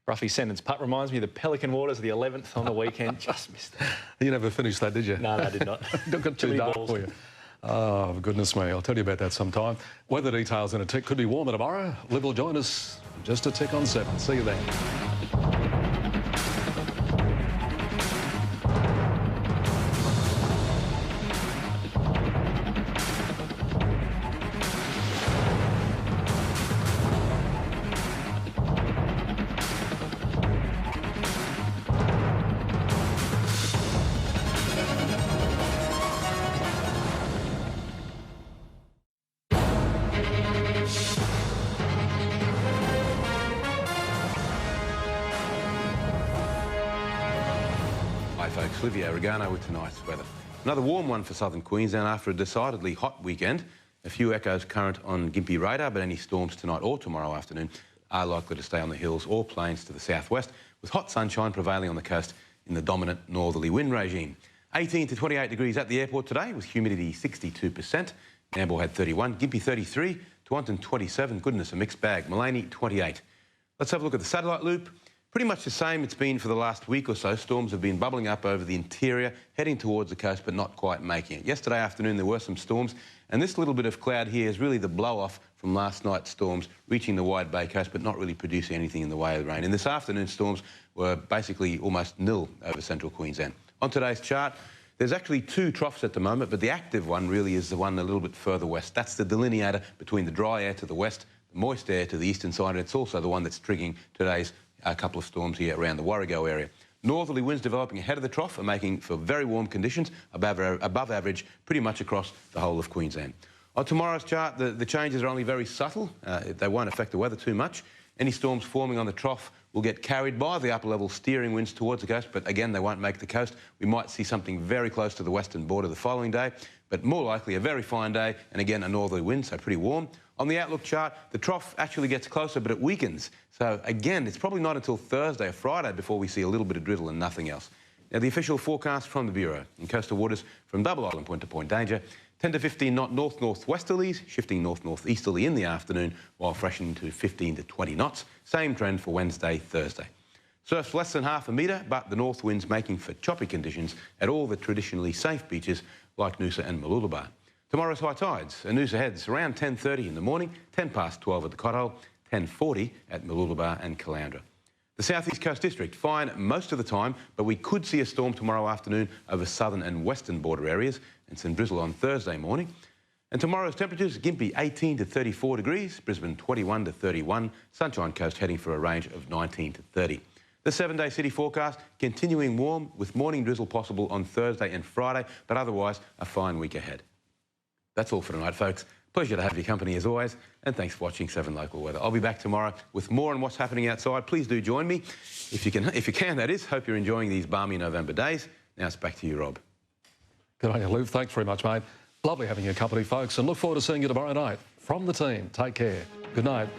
Ruffy's sentence putt reminds me of the Pelican Waters of the 11th on the weekend. Just missed it. You never finished that, did you? No, I did not. Got too dark for you. Oh, goodness me. I'll tell you about that sometime. Weather details in a tick. Could be warmer tomorrow. Liv will join us just a tick on 7. See you then. Hi folks, Livio, Regano with tonight's weather. Another warm one for southern Queensland after a decidedly hot weekend. A few echoes current on Gympie radar, but any storms tonight or tomorrow afternoon are likely to stay on the hills or plains to the southwest, with hot sunshine prevailing on the coast in the dominant northerly wind regime. 18 to 28 degrees at the airport today, with humidity 62%. Nambour had 31, Gympie 33, Tewantin 27, goodness, a mixed bag. Maleny 28. Let's have a look at the satellite loop. Pretty much the same it's been for the last week or so. Storms have been bubbling up over the interior, heading towards the coast, but not quite making it. Yesterday afternoon, there were some storms, and this little bit of cloud here is really the blow-off from last night's storms, reaching the Wide Bay coast, but not really producing anything in the way of rain. And this afternoon's storms were basically almost nil over central Queensland. On today's chart, there's actually 2 troughs at the moment, but the active one really is the one a little bit further west. That's the delineator between the dry air to the west, the moist air to the eastern side, and it's also the one that's triggering today's a couple of storms here around the Warrego area. Northerly winds developing ahead of the trough are making for very warm conditions, above average, pretty much across the whole of Queensland. On tomorrow's chart, the changes are only very subtle. They won't affect the weather too much. Any storms forming on the trough will get carried by the upper-level steering winds towards the coast, but again, they won't make the coast. We might see something very close to the western border the following day, but more likely a very fine day, and again, a northerly wind, so pretty warm. On the outlook chart, the trough actually gets closer, but it weakens. So again, it's probably not until Thursday or Friday before we see a little bit of drizzle and nothing else. Now, the official forecast from the Bureau: in coastal waters from Double Island point to point danger, 10 to 15 knot north-northwesterlies, shifting north-northeasterly in the afternoon, while freshening to 15 to 20 knots. Same trend for Wednesday, Thursday. Surf's less than half a metre, but the north winds making for choppy conditions at all the traditionally safe beaches like Noosa and Mooloolaba. Tomorrow's high tides. Noosa heads around 10:30 in the morning, 10 past 12 at the Cothole, 10:40 at Mooloolaba and Caloundra. The South East Coast District, fine most of the time, but we could see a storm tomorrow afternoon over southern and western border areas and some drizzle on Thursday morning. And tomorrow's temperatures: Gympie 18 to 34 degrees, Brisbane 21 to 31, Sunshine Coast heading for a range of 19 to 30. The 7-day city forecast continuing warm with morning drizzle possible on Thursday and Friday, but otherwise a fine week ahead. That's all for tonight, folks. Pleasure to have your company as always, and thanks for watching 7 Local Weather. I'll be back tomorrow with more on what's happening outside. Please do join me, if you can, that is. Hope you're enjoying these balmy November days. Now it's back to you, Rob. Good on you, Liv. Thanks very much, mate. Lovely having your company, folks, and look forward to seeing you tomorrow night. From the team, take care. Good night.